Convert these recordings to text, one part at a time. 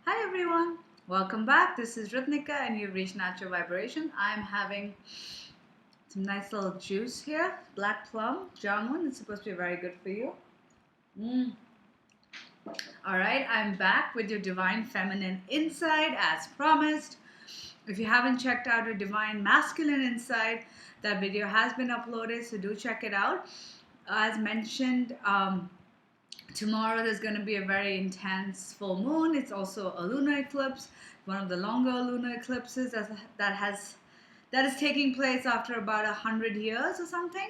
Hi everyone, welcome back. This is Ritnika and you've reached Natural Vibration. I'm having some nice little juice here, black plum, jamun. It's supposed to be very good for you. Mm. All right, I'm back with your Divine Feminine Insight as promised. If you haven't checked out your Divine Masculine Insight, that video has been uploaded, so do check it out. As mentioned, tomorrow there's going to be a very intense full moon. It's also a lunar eclipse, one of the longer lunar eclipses that is taking place after about 100 years or something.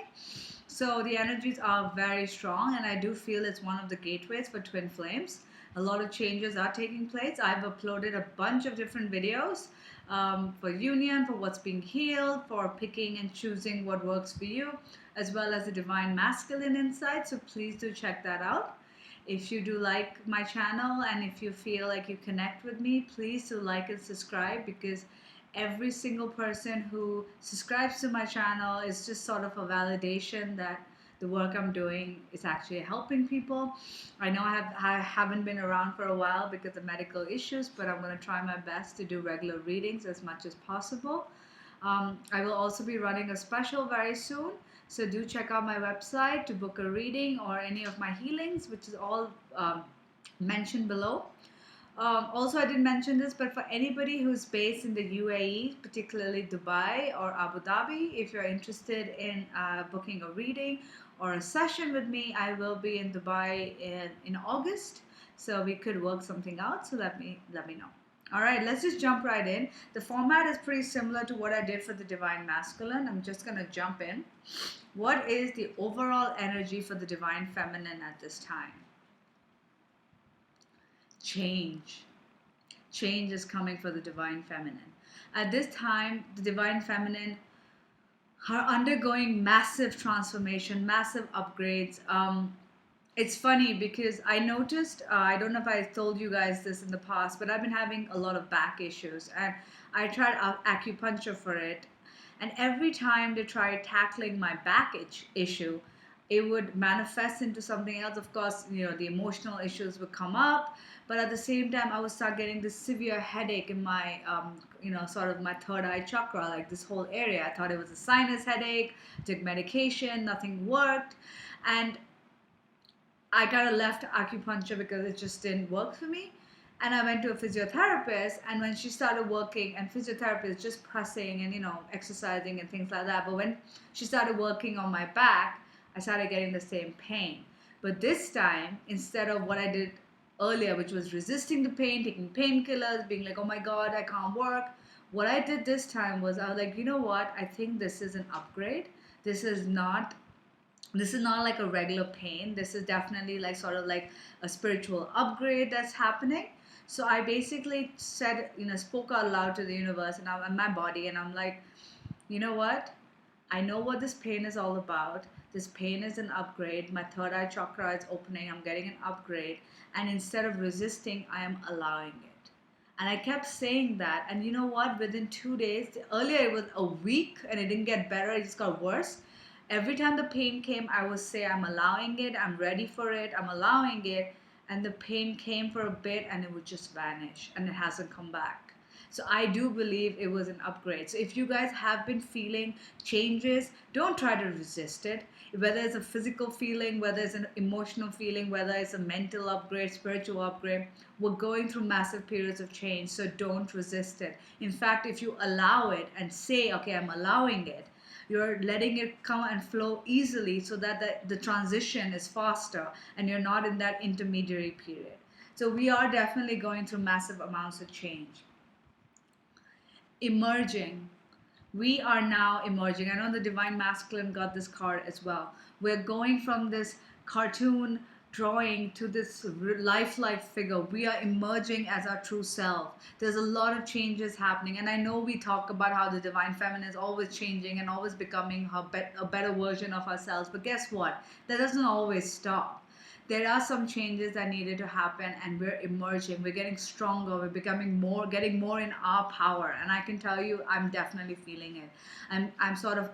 So the energies are very strong, and I do feel it's one of the gateways for twin flames. A lot of changes are taking place. I've uploaded a bunch of different videos for union, for what's being healed, for picking and choosing what works for you, as well as the divine masculine insight. So please do check that out. If you do like my channel and if you feel like you connect with me, please do like and subscribe, because every single person who subscribes to my channel is just sort of a validation that the work I'm doing is actually helping people. I know I haven't been around for a while because of medical issues, but I'm going to try my best to do regular readings as much as possible. I will also be running a special very soon, so do check out my website to book a reading or any of my healings, which is all mentioned below. Also, I didn't mention this, but for anybody who's based in the UAE, particularly Dubai or Abu Dhabi, if you're interested in booking a reading or a session with me, I will be in Dubai in August, so we could work something out. So let me know. All right, let's just jump right in. The format is pretty similar to what I did for the Divine Masculine. I'm just going to jump in. What is the overall energy for the Divine Feminine at this time? Change. Change is coming for the Divine Feminine. At this time, the Divine Feminine are undergoing massive transformation, massive upgrades. It's funny because I noticed, I don't know if I told you guys this in the past, but I've been having a lot of back issues, and I tried acupuncture for it. And every time they tried tackling my back issue, it would manifest into something else. Of course, the emotional issues would come up, but at the same time, I would start getting this severe headache in my, sort of my third eye chakra, like this whole area. I thought it was a sinus headache, took medication, nothing worked. And I kind of left acupuncture because it just didn't work for me. And I went to a physiotherapist, and when she started working, and physiotherapy is just pressing and exercising and things like that. But when she started working on my back, I started getting the same pain. But this time, instead of what I did earlier, which was resisting the pain, taking painkillers, being like, oh my God, I can't work. What I did this time was I was like, you know what? I think this is an upgrade. This is not like a regular pain. This is definitely like sort of like a spiritual upgrade that's happening. So I basically said, spoke out loud to the universe and my body, and I'm like, you know what? I know what this pain is all about. This pain is an upgrade. My third eye chakra is opening. I'm getting an upgrade. And instead of resisting, I am allowing it. And I kept saying that. And you know what? Within 2 days, earlier it was a week and it didn't get better. It just got worse. Every time the pain came, I would say, I'm allowing it. I'm ready for it. I'm allowing it. And the pain came for a bit and it would just vanish, and it hasn't come back. So I do believe it was an upgrade. So if you guys have been feeling changes, don't try to resist it. Whether it's a physical feeling, whether it's an emotional feeling, whether it's a mental upgrade, spiritual upgrade, we're going through massive periods of change. So don't resist it. In fact, if you allow it and say, okay, I'm allowing it, you're letting it come and flow easily, so that the transition is faster and you're not in that intermediary period. So we are definitely going through massive amounts of change. Emerging. We are now emerging. I know the Divine Masculine got this card as well. We're going from this cartoon drawing to this lifelike figure. We are emerging as our true self. There's a lot of changes happening, and I know we talk about how the Divine Feminine is always changing and always becoming a better version of ourselves, but guess what? That doesn't always stop. There are some changes that needed to happen, and we're emerging, we're getting stronger, we're becoming more, getting more in our power. And I can tell you, I'm definitely feeling it. I'm sort of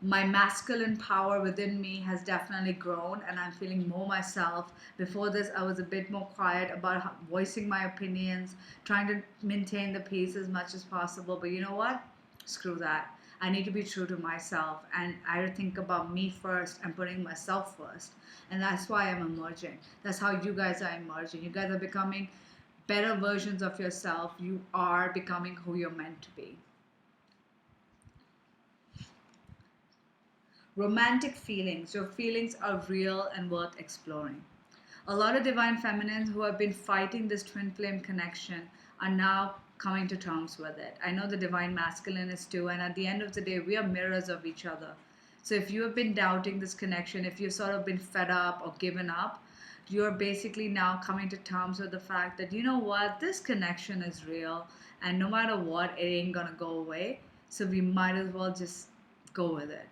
my masculine power within me has definitely grown, and I'm feeling more myself. Before this, I was a bit more quiet about voicing my opinions, trying to maintain the peace as much as possible. But you know what? Screw that. I need to be true to myself, and I think about me first and putting myself first. And that's why I'm emerging. That's how you guys are emerging. You guys are becoming better versions of yourself. You are becoming who you're meant to be. Romantic feelings. Your feelings are real and worth exploring. A lot of divine feminines who have been fighting this twin flame connection are now coming to terms with it. I know the divine masculine is too, and at the end of the day, we are mirrors of each other. So if you have been doubting this connection, if you've sort of been fed up or given up, you're basically now coming to terms with the fact that, you know what, this connection is real, and no matter what, it ain't gonna go away. So we might as well just go with it.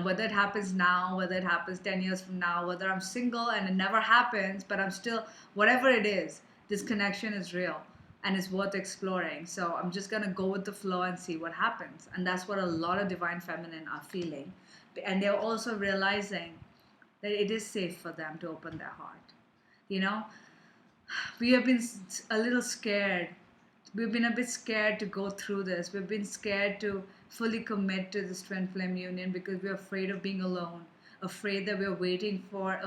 Whether it happens now, whether it happens 10 years from now, whether I'm single and it never happens, but I'm still, whatever it is, this connection is real and it's worth exploring. So I'm just going to go with the flow and see what happens. And that's what a lot of divine feminine are feeling. And they're also realizing that it is safe for them to open their heart. You know, we have been a little scared. We've been a bit scared to go through this. We've been scared to fully commit to this twin flame union because we're afraid of being alone, afraid that we're waiting for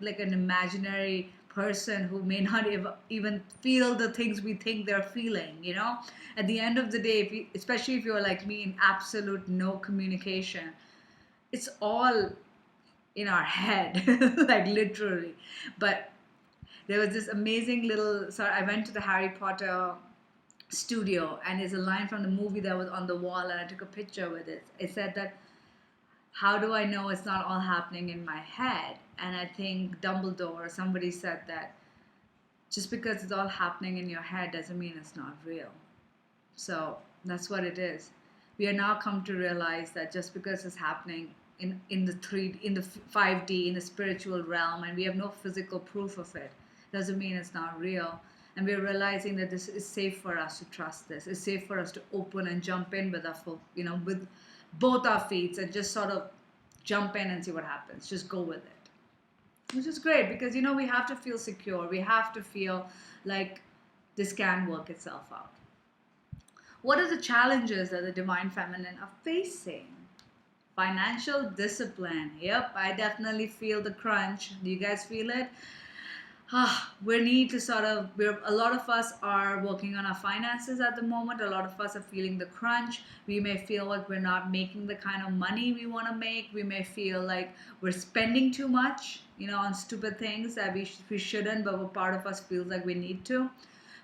like an imaginary person who may not even feel the things we think they're feeling. At the end of the day, especially if you're like me in absolute no communication, it's all in our head, like literally. But there was this amazing little, sorry, I went to the Harry Potter studio, and there's a line from the movie that was on the wall, and I took a picture with it. It said that, how do I know it's not all happening in my head? And I think Dumbledore or somebody said that just because it's all happening in your head doesn't mean it's not real. So that's what it is. We are now come to realize that just because it's happening in the 5D, in the spiritual realm, and we have no physical proof of it, doesn't mean it's not real. And we're realizing that this is safe for us to trust this. It's safe for us to open and jump in with with both our feet, and just sort of jump in and see what happens. Just go with it. Which is great because, we have to feel secure. We have to feel like this can work itself out. What are the challenges that the divine feminine are facing? Financial discipline. Yep, I definitely feel the crunch. Do you guys feel it? We need to a lot of us are working on our finances at the moment. A lot of us are feeling the crunch. We may feel like we're not making the kind of money we want to make. We may feel like we're spending too much, on stupid things that we shouldn't, but a part of us feels like we need to.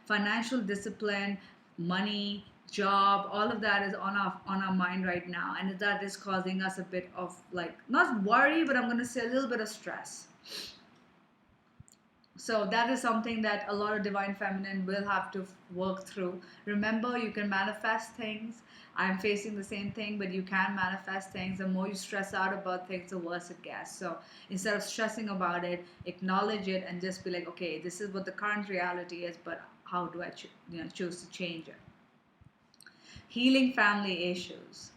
Financial discipline, money, job, all of that is on our mind right now, and that is causing us a bit of, like, not worry, but I'm going to say a little bit of stress. So that is something that a lot of divine feminine will have to work through. Remember, you can manifest things. I'm facing the same thing, but you can manifest things. The more you stress out about things, the worse it gets. So instead of stressing about it, acknowledge it and just be like, okay, this is what the current reality is, but how do I choose to change it? Healing family issues.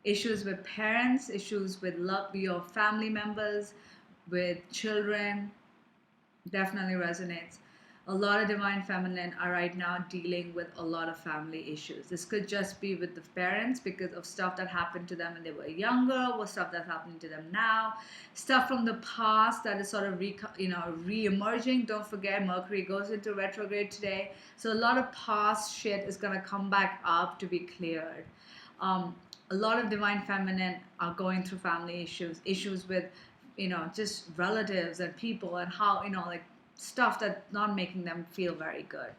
Issues with parents, issues with your family members, with children, definitely resonates. A lot of divine feminine are right now dealing with a lot of family issues. This could just be with the parents because of stuff that happened to them when they were younger, or stuff that's happening to them now, stuff from the past that is sort of re-emerging. Don't forget, Mercury goes into retrograde today, so a lot of past shit is going to come back up to be cleared. A lot of divine feminine are going through family issues with just relatives and people, and how, like, stuff that's not making them feel very good.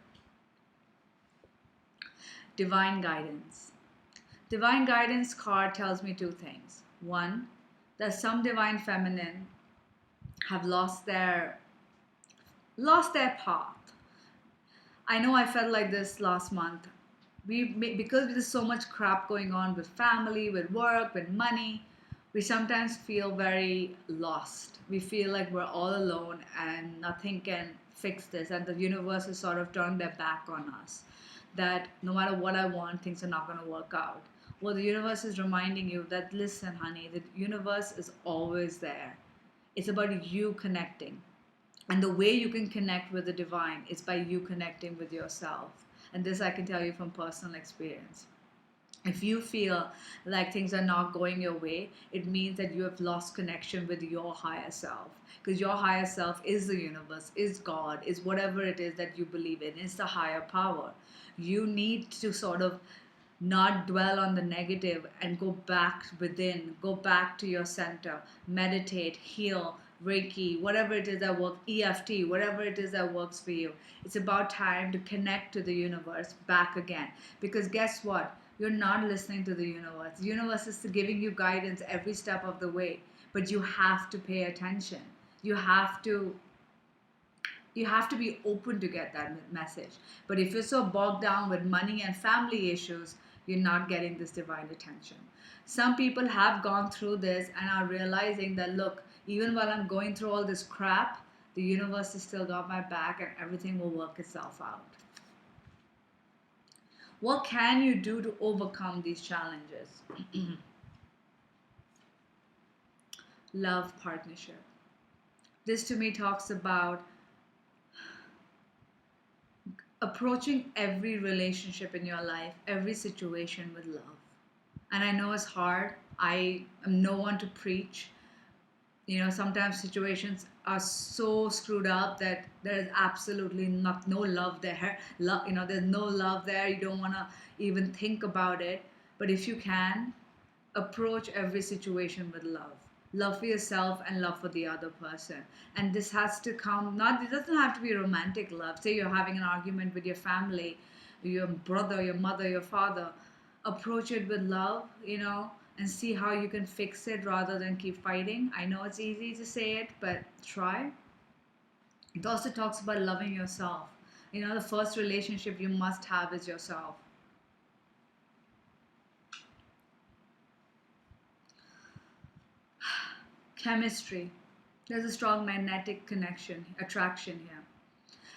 Divine guidance. Divine guidance card tells me two things. One, that some divine feminine have lost their path. I know I felt like this last month. Because there's so much crap going on with family, with work, with money, we sometimes feel very lost. We feel like we're all alone and nothing can fix this, and the universe has sort of turned their back on us. That no matter what I want, things are not going to work out. Well, the universe is reminding you that, listen, honey, the universe is always there. It's about you connecting. And the way you can connect with the divine is by you connecting with yourself. And this I can tell you from personal experience. If you feel like things are not going your way, it means that you have lost connection with your higher self. Because your higher self is the universe, is God, is whatever it is that you believe in, it's the higher power. You need to sort of not dwell on the negative and go back within, go back to your center, meditate, heal, Reiki, whatever it is that works, EFT, whatever it is that works for you. It's about time to connect to the universe back again. Because guess what? You're not listening to the universe. The universe is giving you guidance every step of the way, but you have to pay attention. You have to be open to get that message. But if you're so bogged down with money and family issues, you're not getting this divine attention. Some people have gone through this and are realizing that, look, even while I'm going through all this crap, the universe has still got my back and everything will work itself out. What can you do to overcome these challenges? Love partnership. This to me talks about approaching every relationship in your life, every situation with love. And I know it's hard. I am no one to preach. Sometimes situations are so screwed up that there is absolutely no love there. There's no love there. You don't want to even think about it. But if you can, approach every situation with love for yourself and love for the other person. And this has to come, not, it doesn't have to be romantic love. Say you're having an argument with your family, your brother, your mother, your father, approach it with love, and see how you can fix it rather than keep fighting. I know it's easy to say it, but try. It also talks about loving yourself. The first relationship you must have is yourself. Chemistry. There's a strong magnetic attraction here.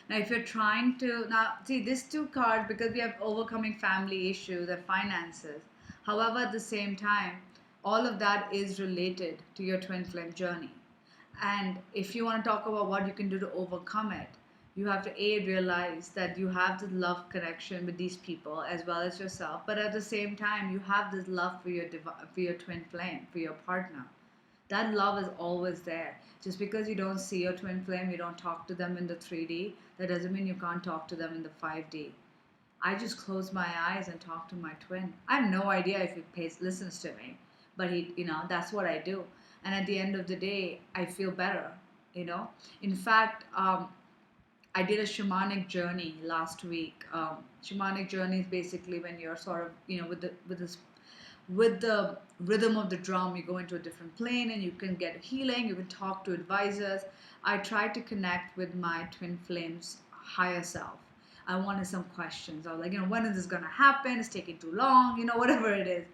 Now, if you're trying to, now see, these two cards, because we have overcoming family issues and finances. However, at the same time, all of that is related to your twin flame journey. And if you want to talk about what you can do to overcome it, you have to realize that you have this love connection with these people as well as yourself. But at the same time, you have this love for your twin flame, for your partner. That love is always there. Just because you don't see your twin flame, you don't talk to them in the 3D, that doesn't mean you can't talk to them in the 5D. I just close my eyes and talk to my twin. I have no idea if he listens to me, but that's what I do. And at the end of the day, I feel better. In fact, I did a shamanic journey last week. Shamanic journey is basically when you're sort of, with the rhythm of the drum, you go into a different plane and you can get healing, you can talk to advisors. I tried to connect with my twin flame's higher self. I wanted some questions. I was like, when is this going to happen? It's taking too long, whatever it is.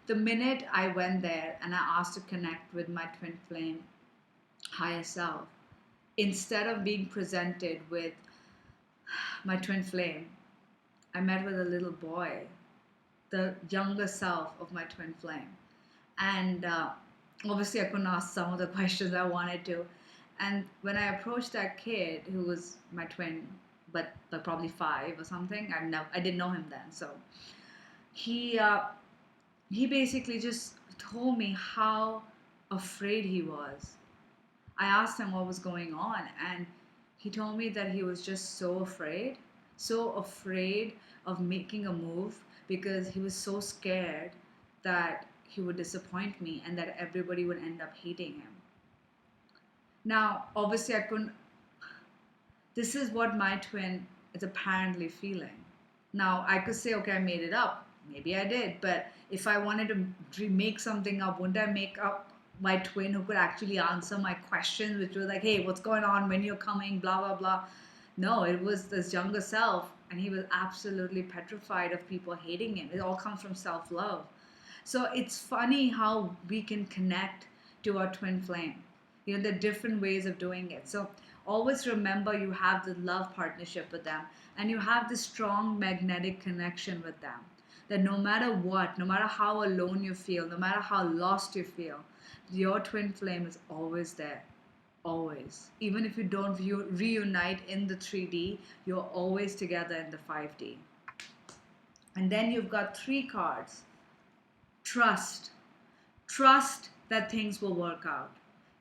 The minute I went there and I asked to connect with my twin flame higher self, instead of being presented with my twin flame, I met with a little boy, the younger self of my twin flame. And obviously I couldn't ask some of the questions I wanted to. And when I approached that kid who was my twin, but probably 5 or something, I didn't know him then. So he basically just told me how afraid he was. I asked him what was going on, and he told me that he was just so afraid of making a move, because he was so scared that he would disappoint me and that everybody would end up hating him. Now, obviously, this is what my twin is apparently feeling. Now, I could say, okay, I made it up. Maybe I did. But if I wanted to make something up, wouldn't I make up my twin who could actually answer my questions, which was like, hey, what's going on, when you're coming, blah, blah, blah. No, it was this younger self, and he was absolutely petrified of people hating him. It all comes from self-love. So it's funny how we can connect to our twin flame. There are different ways of doing it. So always remember, you have the love partnership with them, and you have this strong magnetic connection with them. that no matter what, no matter how alone you feel, no matter how lost you feel, your twin flame is always there. Always. Even if you don't reunite in the 3D, you're always together in the 5D. And then you've got three cards. Trust. Trust that things will work out.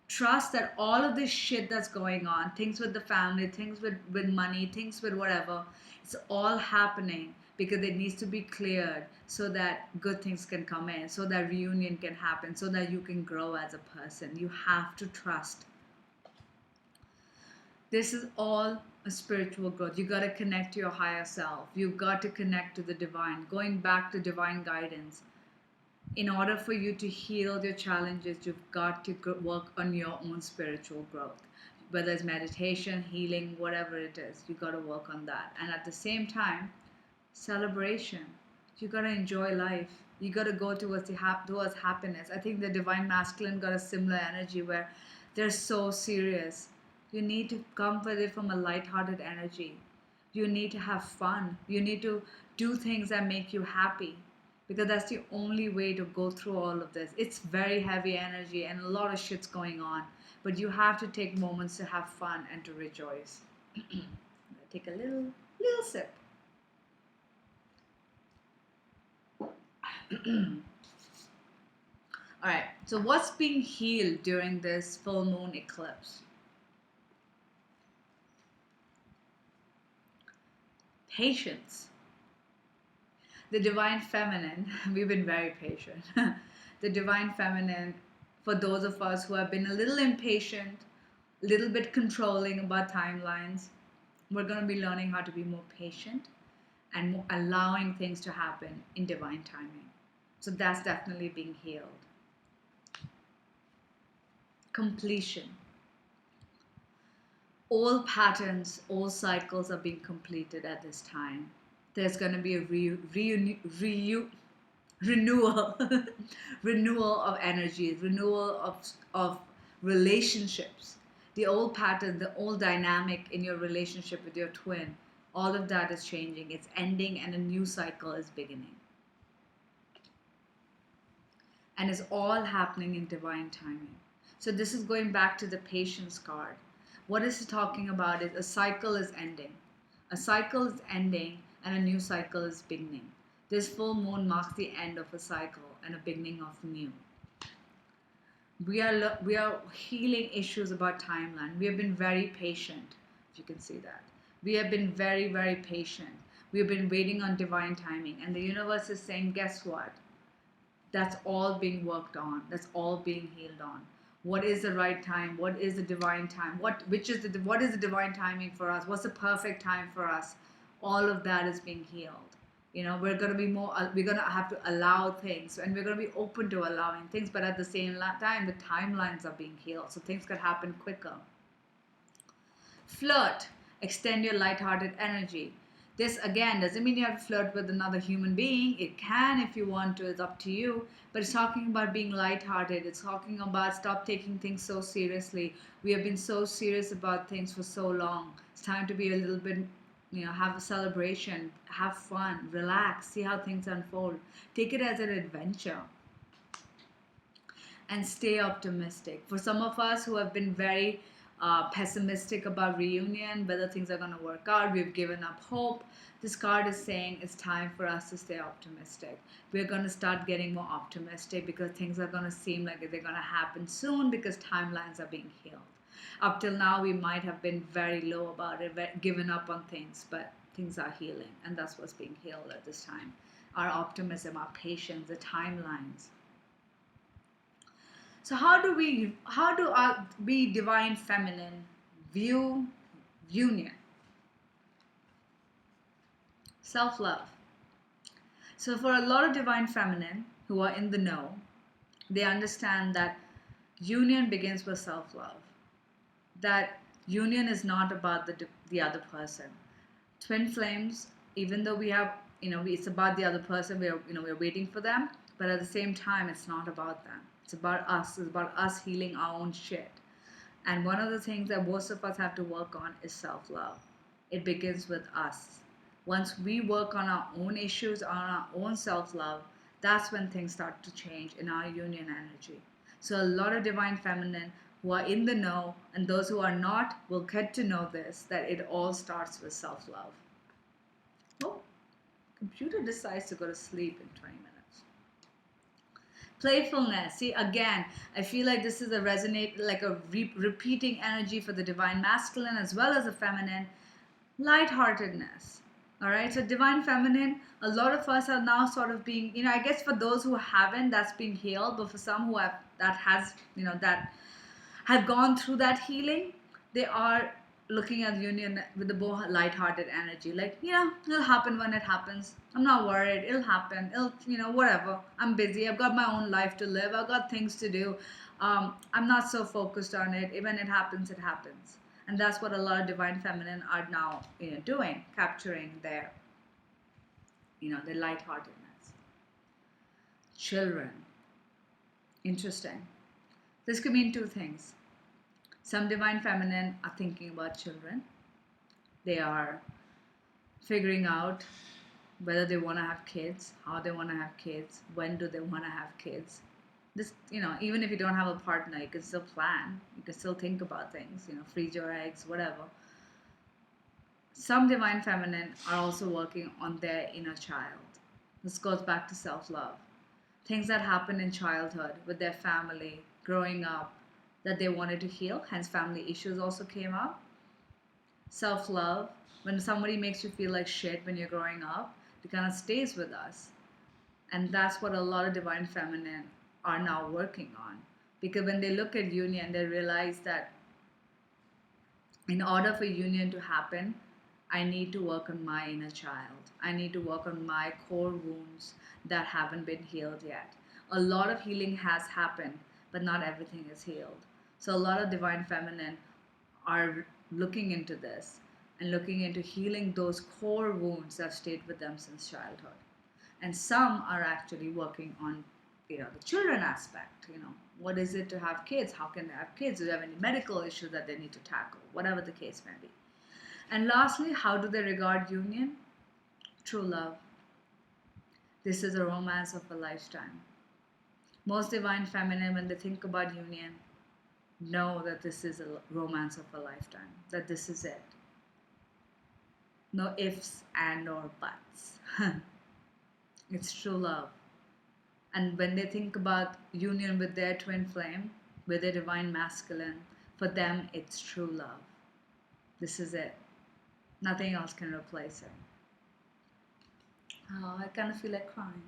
Trust that all of this shit that's going on, things with the family, things with money, things with whatever, it's all happening because it needs to be cleared so that good things can come in, so that reunion can happen, so that you can grow as a person. You have to trust. This is all a spiritual growth. You got to connect to your higher self. You got to connect to the divine, going back to divine guidance. In order for you to heal your challenges, you've got to work on your own spiritual growth. Whether it's meditation, healing, whatever it is, you got to work on that. And at the same time, celebration. You got to enjoy life. You got to go towards towards happiness. I think the divine masculine got a similar energy where they're so serious. You need to come with it from a light-hearted energy. You need to have fun. You need to do things that make you happy, because that's the only way to go through all of this. It's very heavy energy and a lot of shit's going on, but you have to take moments to have fun and to rejoice. Take a little sip. All right, so what's being healed during this full moon eclipse? Patience. The divine feminine, we've been very patient. The divine feminine, for those of us who have been a little impatient, a little bit controlling about timelines, we're going to be learning how to be more patient and allowing things to happen in divine timing. So that's definitely being healed. Completion. All patterns, all cycles are being completed at this time. There's going to be a renewal, renewal of energy, renewal of relationships. The old pattern, the old dynamic in your relationship with your twin, all of that is changing. It's ending and a new cycle is beginning. And it's all happening in divine timing. So this is going back to the patience card. What it's talking about is a cycle is ending. A cycle is ending and a new cycle is beginning. This full moon marks the end of a cycle and a beginning of new. We are healing issues about timeline. We have been very patient, if you can see that. We have been very, very patient. We have been waiting on divine timing. And the universe is saying, guess what? That's all being worked on. That's all being healed on. What is the right time? What is the divine time? What is the divine timing for us? What's the perfect time for us? All of that is being healed. We're going to be more, we're going to have to allow things, and we're going to be open to allowing things, but at the same time, the timelines are being healed, so things can happen quicker. Flirt. Extend your light-hearted energy. This, again, doesn't mean you have to flirt with another human being. It can if you want to. It's up to you. But it's talking about being lighthearted. It's talking about stop taking things so seriously. We have been so serious about things for so long. It's time to be a little bit, have a celebration, have fun, relax, see how things unfold. Take it as an adventure. And stay optimistic. For some of us who have been very pessimistic about reunion, whether things are going to work out, we've given up hope. This card is saying it's time for us to stay optimistic. We're going to start getting more optimistic because things are going to seem like they're going to happen soon because timelines are being healed. Up till now, we might have been very low about it, given up on things, but things are healing, and that's what's being healed at this time. Our optimism, our patience, the timelines. So how do we divine feminine view union? Self-love. So for a lot of divine feminine who are in the know, they understand that union begins with self-love. That union is not about the other person. Twin flames, even though we have, it's about the other person, we're waiting for them, but at the same time, it's not about them. It's about us. It's about us healing our own shit. And one of the things that most of us have to work on is self-love. It begins with us. Once we work on our own issues, on our own self love, that's when things start to change in our union energy. So, a lot of divine feminine who are in the know and those who are not will get to know this, that it all starts with self love. Oh, computer decides to go to sleep in 20 minutes. Playfulness. See, again, I feel like this is a resonate, like a repeating energy for the divine masculine as well as the feminine. Lightheartedness. All right, so divine feminine, a lot of us are now sort of being, I guess for those who haven't, that's being healed, but for some who have, that have gone through that healing, they are looking at the union with the more light-hearted energy. Like, it'll happen when it happens. I'm not worried. It'll happen. Whatever. I'm busy. I've got my own life to live. I've got things to do. I'm not so focused on it. When it happens, it happens. And that's what a lot of divine feminine are now, doing, capturing their lightheartedness. Children. Interesting. This could mean two things. Some divine feminine are thinking about children. They are figuring out whether they want to have kids, how they want to have kids, when do they want to have kids. This, even if you don't have a partner, you can still plan. You can still think about things, freeze your eggs, whatever. Some divine feminine are also working on their inner child. This goes back to self-love. Things that happen in childhood with their family, growing up, that they wanted to heal, hence family issues also came up. Self-love, when somebody makes you feel like shit when you're growing up, it kind of stays with us. And that's what a lot of divine feminine are now working on. Because when they look at union, they realize that in order for union to happen, I need to work on my inner child. I need to work on my core wounds that haven't been healed yet. A lot of healing has happened, but not everything is healed. So a lot of divine feminine are looking into this and looking into healing those core wounds that stayed with them since childhood. And some are actually working on the children aspect. What is it to have kids? How can they have kids? Do they have any medical issues that they need to tackle? Whatever the case may be. And lastly, how do they regard union? True love. This is a romance of a lifetime. Most divine feminine, when they think about union, know that this is a romance of a lifetime, that this is it. No ifs and or buts. It's true love. And when they think about union with their twin flame, with their divine masculine, for them it's true love. This is it. Nothing else can replace it. Oh, I kind of feel like crying.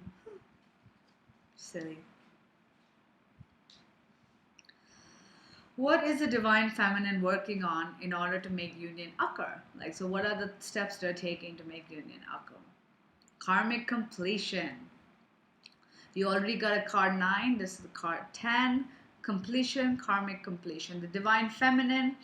Silly. What is the divine feminine working on in order to make union occur? So what are the steps they're taking to make union occur? Karmic completion. You already got a card 9. This is the card 10. Completion, karmic completion. The divine feminine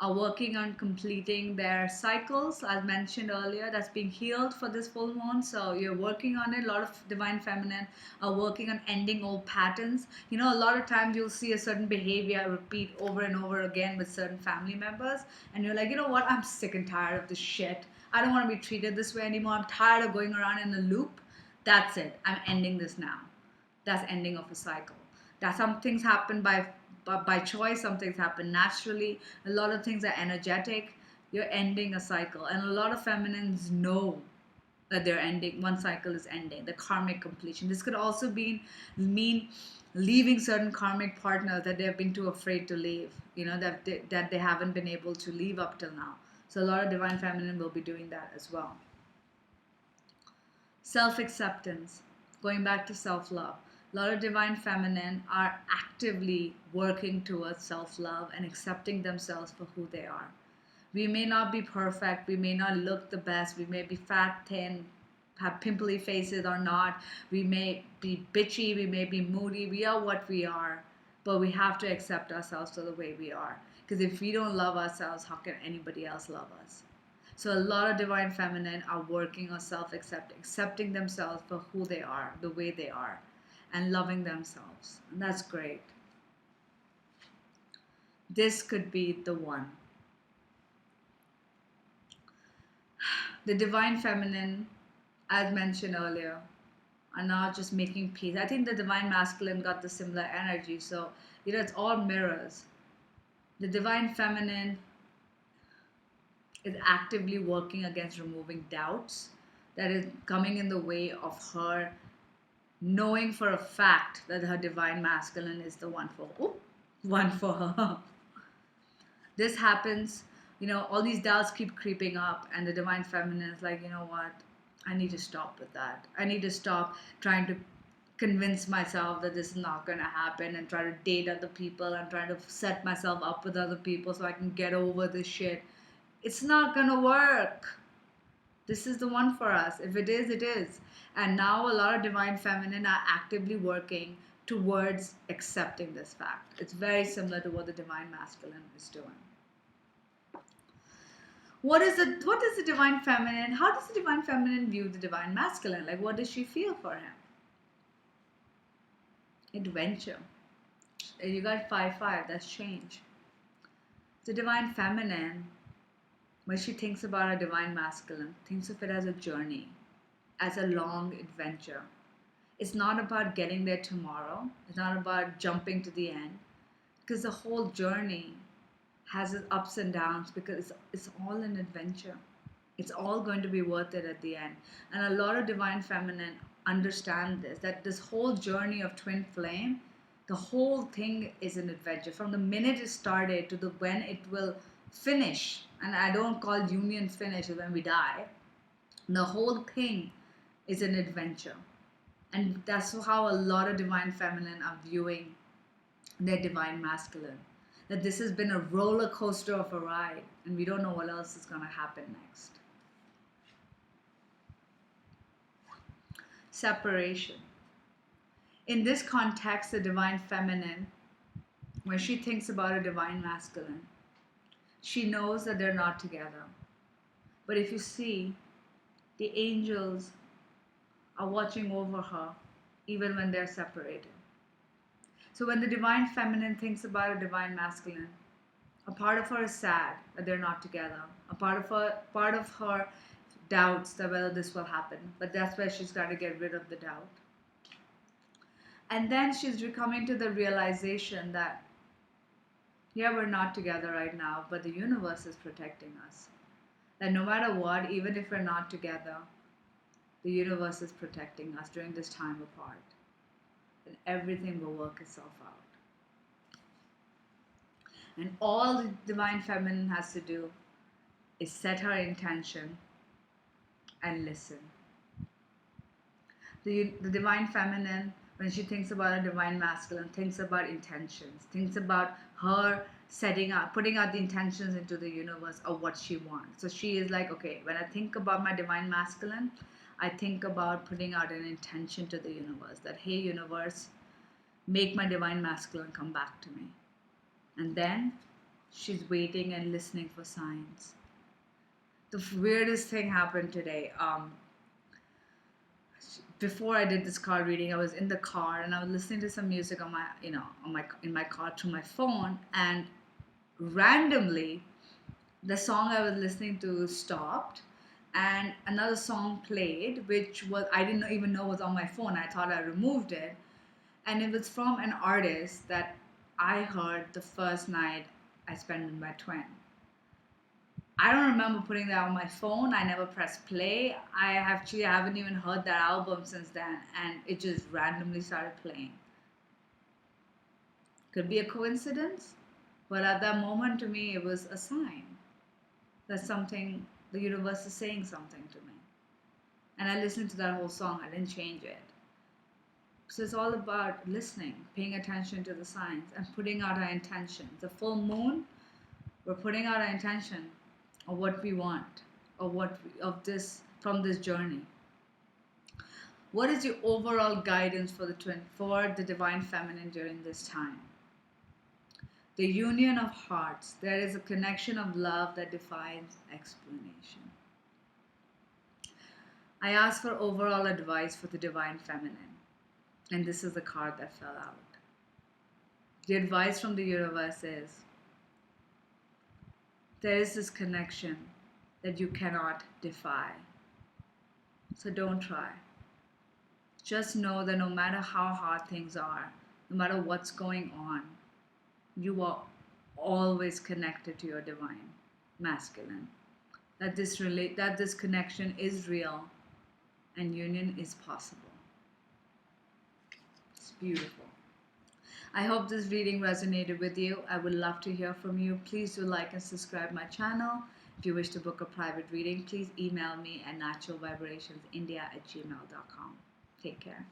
are working on completing their cycles, as mentioned earlier, that's being healed for this full moon. So you're working on it. A lot of divine feminine are working on ending old patterns. A lot of times you'll see a certain behavior repeat over and over again with certain family members, and you're like, what, I'm sick and tired of this shit. I don't want to be treated this way anymore. I'm tired of going around in a loop. That's it. I'm ending this now. That's ending of a cycle. That some things happen by choice, some things happen naturally. A lot of things are energetic. You're ending a cycle. And a lot of feminines know that they're ending, one cycle is ending, the karmic completion. This could also mean leaving certain karmic partners that they've been too afraid to leave, that they haven't been able to leave up till now. So a lot of divine feminine will be doing that as well. Self-acceptance, going back to self-love. A lot of divine feminine are actively working towards self-love and accepting themselves for who they are. We may not be perfect, we may not look the best, we may be fat, thin, have pimply faces or not, we may be bitchy, we may be moody, we are what we are, but we have to accept ourselves for the way we are. Because if we don't love ourselves, how can anybody else love us? So a lot of divine feminine are working on accepting themselves for who they are, the way they are, and loving themselves. And that's great. This could be the one. The divine feminine, as mentioned earlier, are now just making peace. I think the divine masculine got the similar energy. So, it's all mirrors. The divine feminine is actively working against removing doubts that is coming in the way of her knowing for a fact that her divine masculine is the one for her. This happens, all these doubts keep creeping up, and the divine feminine is like, you know what? I need to stop with that. I need to stop trying to convince myself that this is not going to happen and try to date other people and try to set myself up with other people so I can get over this shit. It's not going to work. This is the one for us. If it is, it is. And now a lot of divine feminine are actively working towards accepting this fact. It's very similar to what the divine masculine is doing. What is the divine feminine? How does the divine feminine view the divine masculine? Like, what does she feel for him? Adventure. You got 5-5. That's change. The divine feminine, when she thinks about a divine masculine, thinks of it as a journey, as a long adventure. It's not about getting there tomorrow. It's not about jumping to the end, because the whole journey has its ups and downs, because it's all an adventure. It's all going to be worth it at the end. And a lot of divine feminine understand this, that this whole journey of twin flame, the whole thing is an adventure. From the minute it started to the when it will finish, and I don't call union finish when we die, the whole thing is an adventure. And that's how a lot of divine feminine are viewing their divine masculine. That this has been a roller coaster of a ride, and we don't know what else is going to happen next. Separation. In this context, the divine feminine, when she thinks about a divine masculine, she knows that they're not together. But if you see, the angels are watching over her even when they're separated. So when the divine feminine thinks about a divine masculine, a part of her is sad that they're not together. A part of her doubts that whether this will happen. But that's where she's got to get rid of the doubt. And then she's coming to the realization that, yeah, we're not together right now, but the universe is protecting us. That no matter what, even if we're not together, the universe is protecting us during this time apart. And everything will work itself out. And all the divine feminine has to do is set her intention and listen. The divine feminine, when she thinks about a divine masculine, thinks about intentions, thinks about her putting out the intentions into the universe of what she wants. So she is like, okay, when I think about my divine masculine, I think about putting out an intention to the universe that, hey, universe, make my divine masculine come back to me. And then she's waiting and listening for signs. The weirdest thing happened today. Before I did this card reading, I was in the car and I was listening to some music on in my car through my phone, and randomly, the song I was listening to stopped, and another song played, which was I didn't even know was on my phone. I thought I removed it, and it was from an artist that I heard the first night I spent with my twin. I don't remember putting that on my phone. I never pressed play. I haven't even heard that album since then, and it just randomly started playing. Could be a coincidence, but at that moment to me it was a sign that something, the universe is saying something to me. And I listened to that whole song. I didn't change it. So it's all about listening, paying attention to the signs, and putting out our intention. The full moon, we're putting out our intention of what we want, from this journey. What is your overall guidance for the divine feminine during this time? The union of hearts. There is a connection of love that defies explanation. I ask for overall advice for the divine feminine, and this is the card that fell out. The advice from the universe is, there is this connection that you cannot defy. So don't try. Just know that no matter how hard things are, no matter what's going on, you are always connected to your divine masculine. That this connection is real and union is possible. It's beautiful. I hope this reading resonated with you. I would love to hear from you. Please do like and subscribe my channel. If you wish to book a private reading, please email me at naturalvibrationsindia@gmail.com. Take care.